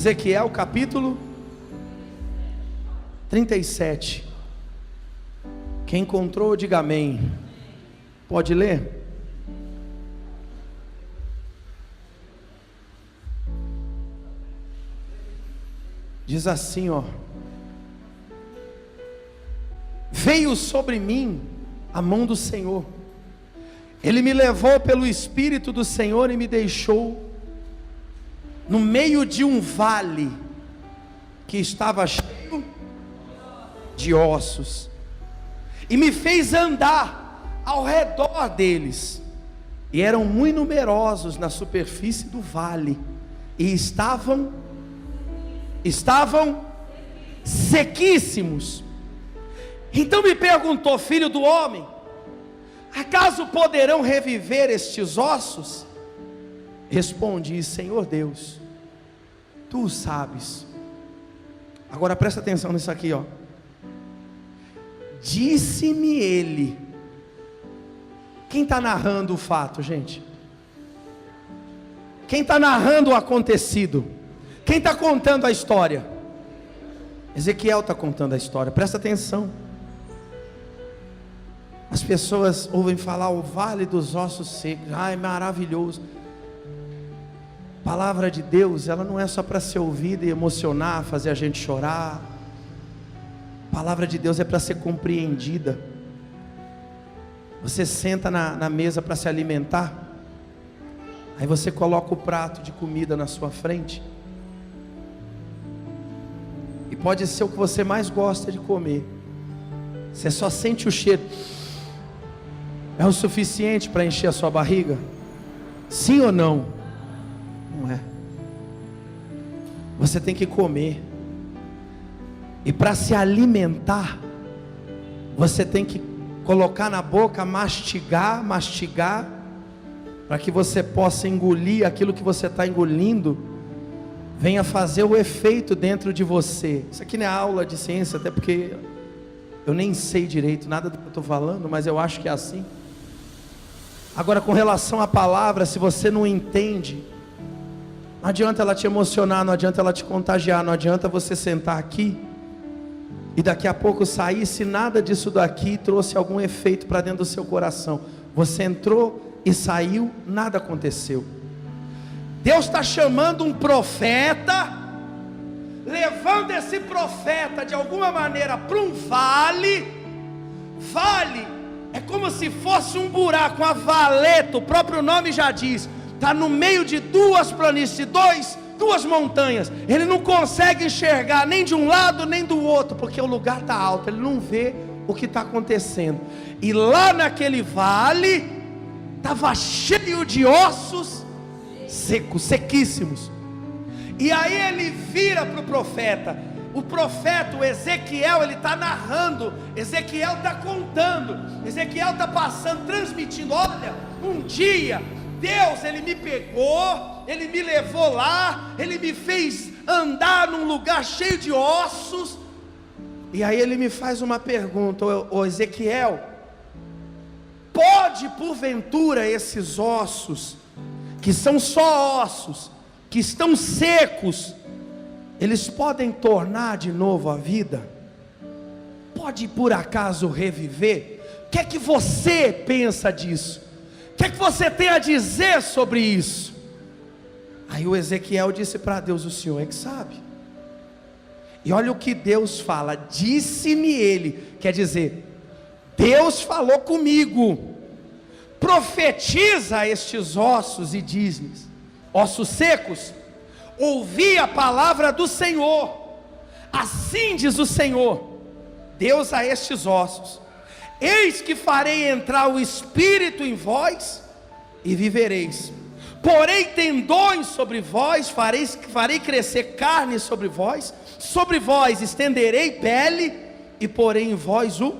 Ezequiel capítulo 37. Quem encontrou, diga amém. Pode ler? Diz assim, ó: veio sobre mim a mão do Senhor, Ele me levou pelo Espírito do Senhor e me deixou no meio de um vale que estava cheio de ossos, e me fez andar ao redor deles, e eram muito numerosos na superfície do vale, e estavam sequíssimos. Então me perguntou: filho do homem, acaso poderão reviver estes ossos? Respondi: Senhor Deus, tu o sabes. Agora presta atenção nisso aqui, ó. Disse-me ele. Quem está narrando o fato, gente? Quem está narrando o acontecido? Quem está contando a história? Ezequiel está contando a história, presta atenção. As pessoas ouvem falar o vale dos ossos secos, ai, maravilhoso. A palavra de Deus, ela não é só para ser ouvida e emocionar, fazer a gente chorar. A palavra de Deus é para ser compreendida. Você senta na mesa para se alimentar, aí você coloca o prato de comida na sua frente, e pode ser o que você mais gosta de comer, você só sente o cheiro. É o suficiente para encher a sua barriga? Sim ou não? Não é. Você tem que comer. E para se alimentar, você tem que colocar na boca, mastigar, para que você possa engolir aquilo que você está engolindo, venha fazer o efeito dentro de você. Isso aqui não é aula de ciência, até porque eu nem sei direito nada do que eu estou falando, mas eu acho que é assim. Agora, com relação à palavra, se você não entende, não adianta ela te emocionar, não adianta ela te contagiar, não adianta você sentar aqui e daqui a pouco sair, se nada disso daqui trouxe algum efeito para dentro do seu coração. Você entrou e saiu, nada aconteceu. Deus está chamando um profeta, levando esse profeta de alguma maneira para um vale. Vale é como se fosse um buraco, uma valeta, o próprio nome já diz, está no meio de duas planícies, duas montanhas. Ele não consegue enxergar nem de um lado nem do outro, porque o lugar está alto, ele não vê o que está acontecendo. E lá naquele vale estava cheio de ossos secos, sequíssimos. E aí ele vira para o profeta. O profeta, o Ezequiel, ele está narrando, Ezequiel está contando, Ezequiel está passando, transmitindo: olha, um dia Deus, ele me pegou, ele me levou lá, ele me fez andar num lugar cheio de ossos. E aí ele me faz uma pergunta: ô Ezequiel, pode porventura esses ossos, que são só ossos, que estão secos, eles podem tornar de novo a vida? Pode por acaso reviver? O que é que você pensa disso? O que é que você tem a dizer sobre isso? Aí o Ezequiel disse para Deus: o Senhor é que sabe. E olha o que Deus fala: disse-me ele, quer dizer, Deus falou comigo. Profetiza a estes ossos e diz-lhes: ossos secos, ouvi a palavra do Senhor. Assim diz o Senhor Deus a estes ossos: eis que farei entrar o Espírito em vós e vivereis. Porei tendões sobre vós, farei crescer carne sobre vós estenderei pele, e porei em vós o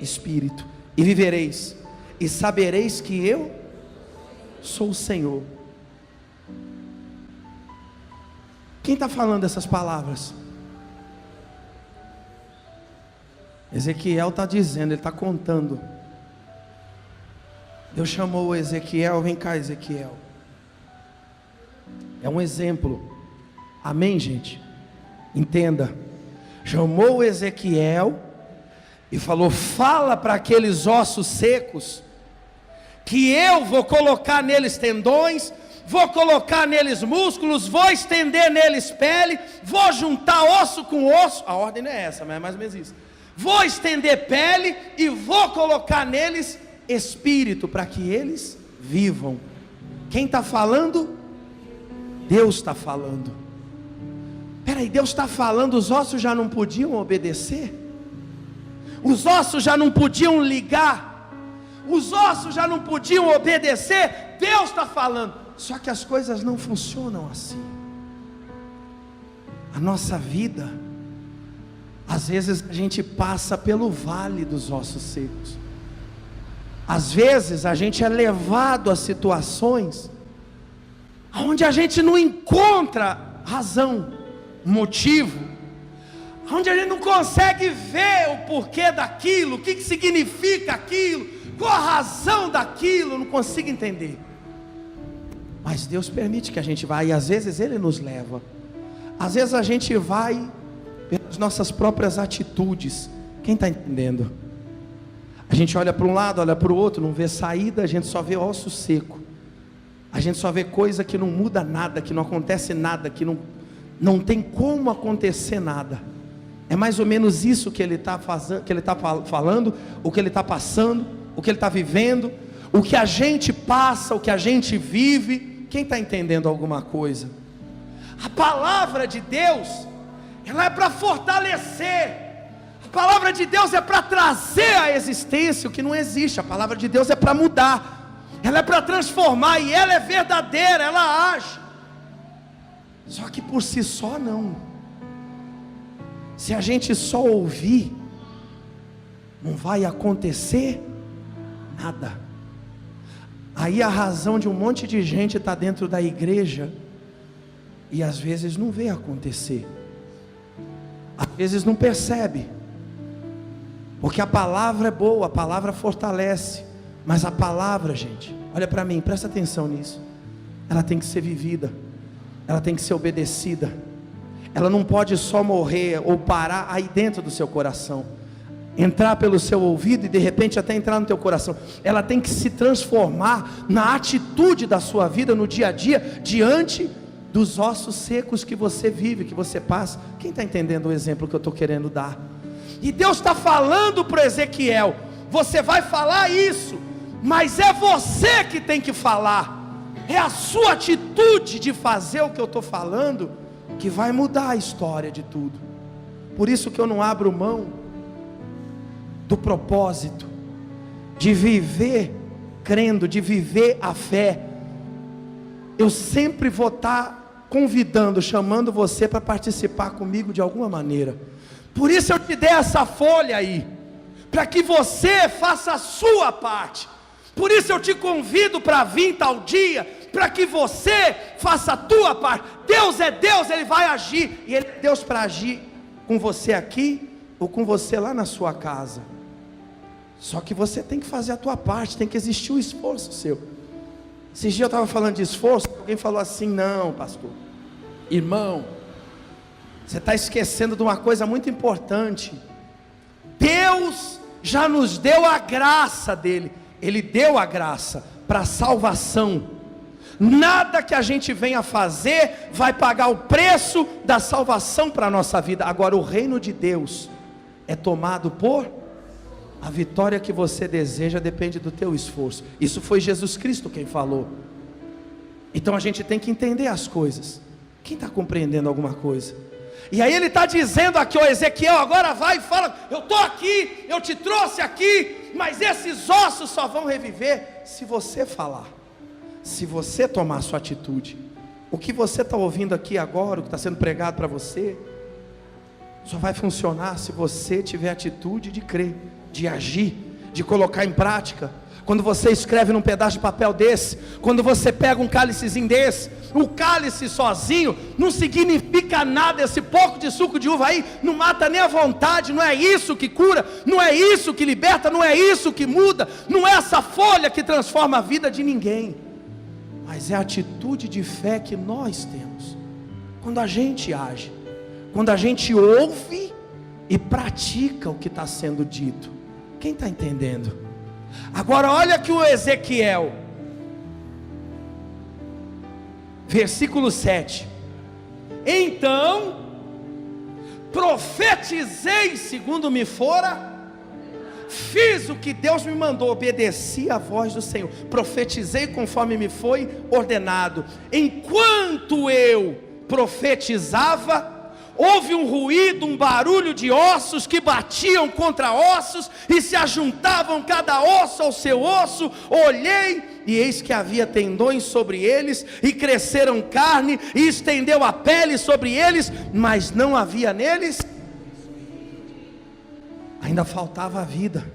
Espírito, e vivereis, e sabereis que eu sou o Senhor. Quem está falando essas palavras? Ezequiel está dizendo, ele está contando. Deus chamou o Ezequiel: vem cá, Ezequiel, É um exemplo. Amém, gente? Entenda. Chamou Ezequiel e falou: fala para aqueles ossos secos, que eu vou colocar neles tendões, vou colocar neles músculos, vou estender neles pele, vou juntar osso com osso. A ordem não é essa, mas é mais ou menos isso. Vou estender pele e vou colocar neles espírito, para que eles vivam. Quem está falando? Deus está falando. Peraí, Deus está falando, os ossos já não podiam obedecer? Os ossos já não podiam ligar? Os ossos já não podiam obedecer? Deus está falando. Só que as coisas não funcionam assim. A nossa vida, às vezes a gente passa pelo vale dos ossos secos. Às vezes a gente é levado a situações onde a gente não encontra razão, motivo, onde a gente não consegue ver o porquê daquilo, o que significa aquilo, qual a razão daquilo, não consigo entender. Mas Deus permite que a gente vá, e às vezes Ele nos leva. Às vezes a gente vai pelas nossas próprias atitudes. Quem está entendendo? A gente olha para um lado, olha para o outro, não vê saída, a gente só vê osso seco. A gente só vê coisa que não muda nada, que não acontece nada, que não tem como acontecer nada. É mais ou menos isso que ele está falando, o que ele está passando, o que ele está vivendo, o que a gente passa, o que a gente vive. Quem está entendendo alguma coisa? A palavra de Deus, ela é para fortalecer. A palavra de Deus é para trazer à existência o que não existe. A palavra de Deus é para mudar, ela é para transformar, e ela é verdadeira, ela age. Só que por si só não. Se a gente só ouvir, não vai acontecer nada. Aí a razão de um monte de gente estar dentro da igreja e às vezes não vê acontecer, às vezes não percebe, porque a palavra é boa, a palavra fortalece, mas a palavra, gente, olha para mim, presta atenção nisso, ela tem que ser vivida, ela tem que ser obedecida, ela não pode só morrer ou parar aí dentro do seu coração, entrar pelo seu ouvido e de repente até entrar no teu coração. Ela tem que se transformar na atitude da sua vida, no dia a dia, diante dos ossos secos que você vive, que você passa. Quem está entendendo o exemplo que eu estou querendo dar? E Deus está falando para Ezequiel: você vai falar isso, mas é você que tem que falar, é a sua atitude de fazer o que eu estou falando que vai mudar a história de tudo. Por isso que eu não abro mão do propósito de viver crendo, de viver a fé. Eu sempre vou estar convidando, chamando você para participar comigo de alguma maneira. Por isso eu te dei essa folha aí, para que você faça a sua parte. Por isso eu te convido para vir tal dia, para que você faça a tua parte. Deus é Deus, Ele vai agir, e Ele é Deus para agir com você aqui, ou com você lá na sua casa. Só que você tem que fazer a tua parte, tem que existir o esforço seu. Esses dias eu estava falando de esforço, alguém falou assim: não, pastor, irmão, você está esquecendo de uma coisa muito importante. Deus já nos deu a graça dele, Ele deu a graça para a salvação. Nada que a gente venha fazer vai pagar o preço da salvação para a nossa vida. Agora o reino de Deus é tomado por... a vitória que você deseja depende do teu esforço. Isso foi Jesus Cristo quem falou. Então a gente tem que entender as coisas. Quem está compreendendo alguma coisa? E aí ele está dizendo aqui, ó, Ezequiel, agora vai e fala: eu estou aqui, eu te trouxe aqui, mas esses ossos só vão reviver se você falar, se você tomar a sua atitude. O que você está ouvindo aqui agora, o que está sendo pregado para você, só vai funcionar se você tiver atitude de crer, de agir, de colocar em prática. Quando você escreve num pedaço de papel desse, quando você pega um cálicezinho desse, o cálice sozinho não significa nada. Esse pouco de suco de uva aí não mata nem a vontade. Não é isso que cura, não é isso que liberta, não é isso que muda, não é essa folha que transforma a vida de ninguém. mas é a atitude de fé que nós temos. Quando a gente age, quando a gente ouve e pratica o que está sendo dito. Quem está entendendo? Agora olha que o Ezequiel, versículo 7. Então profetizei segundo me fora, fiz o que Deus me mandou, obedeci à voz do Senhor, profetizei conforme me foi ordenado. Enquanto eu profetizava, houve um ruído, um barulho de ossos que batiam contra ossos e se ajuntavam cada osso ao seu osso. Olhei e eis que havia tendões sobre eles, e cresceram carne, e estendeu a pele sobre eles, mas não havia neles, ainda faltava a vida.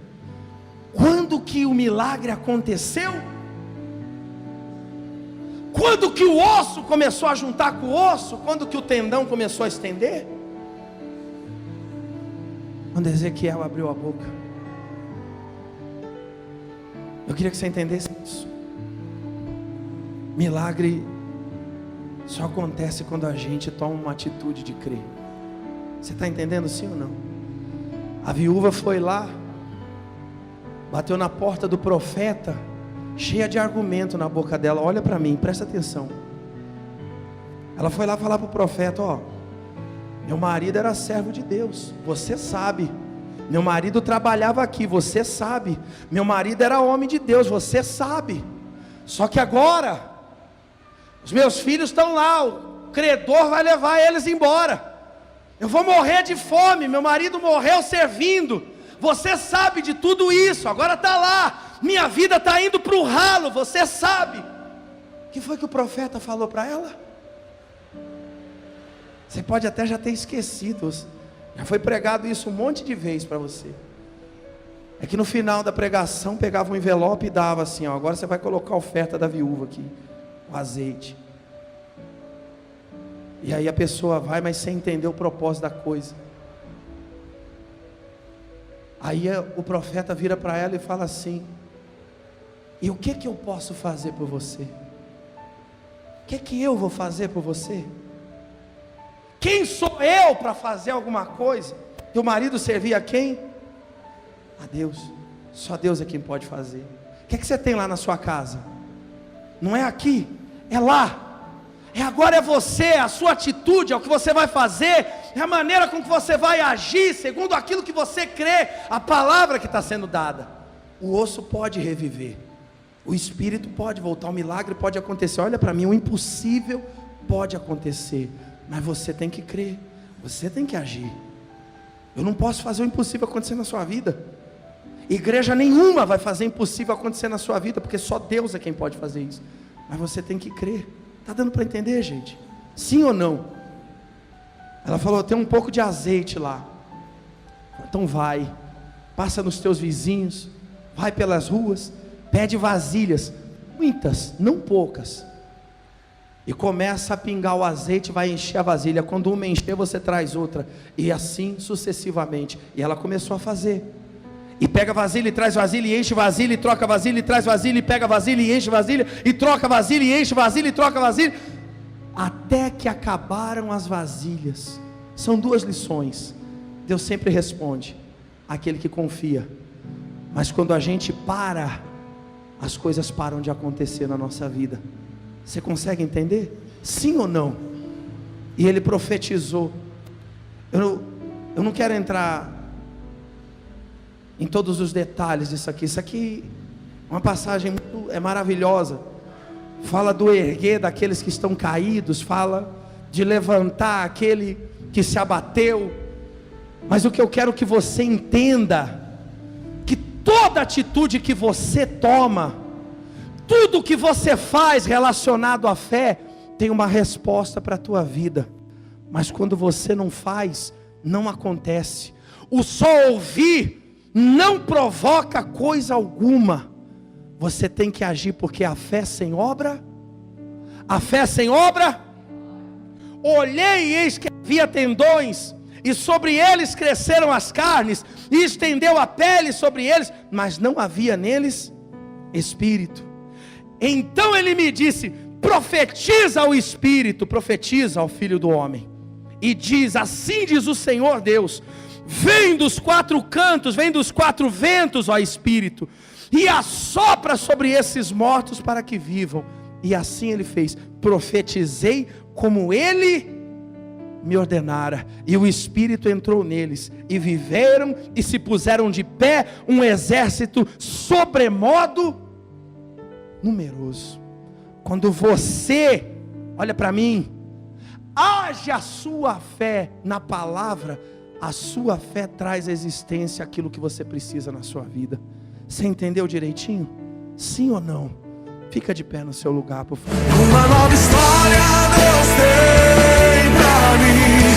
Quando que o milagre aconteceu? Quando que o osso começou a juntar com o osso? Quando que o tendão começou a estender? Quando Ezequiel abriu a boca. Eu queria que você entendesse isso. Milagre só acontece quando a gente toma uma atitude de crer. Você está entendendo sim ou não? A viúva foi lá, bateu na porta do profeta, cheia de argumento na boca dela. Olha para mim, presta atenção. Ela foi lá falar para o profeta: ó, meu marido era servo de Deus, você sabe. Meu marido trabalhava aqui, você sabe. Meu marido era homem de Deus, você sabe. Só que agora os meus filhos estão lá, o credor vai levar eles embora. Eu vou morrer de fome, meu marido morreu servindo. Você sabe de tudo isso, agora está lá. Minha vida está indo para o ralo, você sabe. O que foi que o profeta falou para ela? Você pode até já ter esquecido, já foi pregado isso um monte de vezes para você. É que no final da pregação pegava um envelope e dava assim, ó, agora você vai colocar a oferta da viúva aqui, o azeite. E aí a pessoa vai, mas sem entender o propósito da coisa. Aí o profeta vira para ela e fala assim: e o que eu posso fazer por você? O que eu vou fazer por você? Quem sou eu para fazer alguma coisa? Teu marido servia a quem? A Deus. Só Deus é quem pode fazer. O que você tem lá na sua casa? Não é aqui, é lá. É agora, é você, é a sua atitude, é o que você vai fazer, é a maneira com que você vai agir, segundo aquilo que você crê, a palavra que está sendo dada. O osso pode reviver, o espírito pode voltar, o milagre pode acontecer. Olha para mim, o impossível pode acontecer, mas você tem que crer, você tem que agir. Eu não posso fazer o impossível acontecer na sua vida. Igreja nenhuma vai fazer o impossível acontecer na sua vida, porque só Deus é quem pode fazer isso. Mas você tem que crer. Está dando para entender, gente? Sim ou não? Ela falou: tem um pouco de azeite lá. Então vai, passa nos teus vizinhos, vai pelas ruas, pede vasilhas, muitas, não poucas, e começa a pingar o azeite, vai encher a vasilha. Quando uma encher, você traz outra, e assim sucessivamente. E ela começou a fazer. E pega vasilha e traz vasilha, e enche vasilha e troca vasilha, e traz vasilha, e pega vasilha e enche vasilha, e troca vasilha e enche vasilha e troca vasilha, até que acabaram as vasilhas. São duas lições. Deus sempre responde àquele que confia, mas quando a gente para, as coisas param de acontecer na nossa vida. Você consegue entender? Sim ou não? E ele profetizou. Eu não quero entrar em todos os detalhes disso aqui. Isso aqui é uma passagem maravilhosa. Fala do erguer daqueles que estão caídos, fala de levantar aquele que se abateu. Mas o que eu quero que você entenda, que toda atitude que você toma, tudo que você faz relacionado à fé, tem uma resposta para a tua vida. Mas quando você não faz, não acontece. O só ouvir não provoca coisa alguma. Você tem que agir, porque a fé sem obra, olhei e eis que havia tendões, e sobre eles cresceram as carnes, e estendeu a pele sobre eles, mas não havia neles espírito. Então ele me disse: profetiza ao Espírito, profetiza ao Filho do Homem, e diz: assim diz o Senhor Deus, vem dos 4 cantos, vem dos 4 ventos, ó Espírito, e assopra sobre esses mortos para que vivam. E assim ele fez, profetizei como ele me ordenara, e o Espírito entrou neles, e viveram, e se puseram de pé, um exército sobremodo numeroso. Quando você, olha para mim, age a sua fé na palavra, a sua fé traz à existência aquilo que você precisa na sua vida. Você entendeu direitinho? Sim ou não? Fica de pé no seu lugar, por favor. Uma nova história Deus tem pra mim.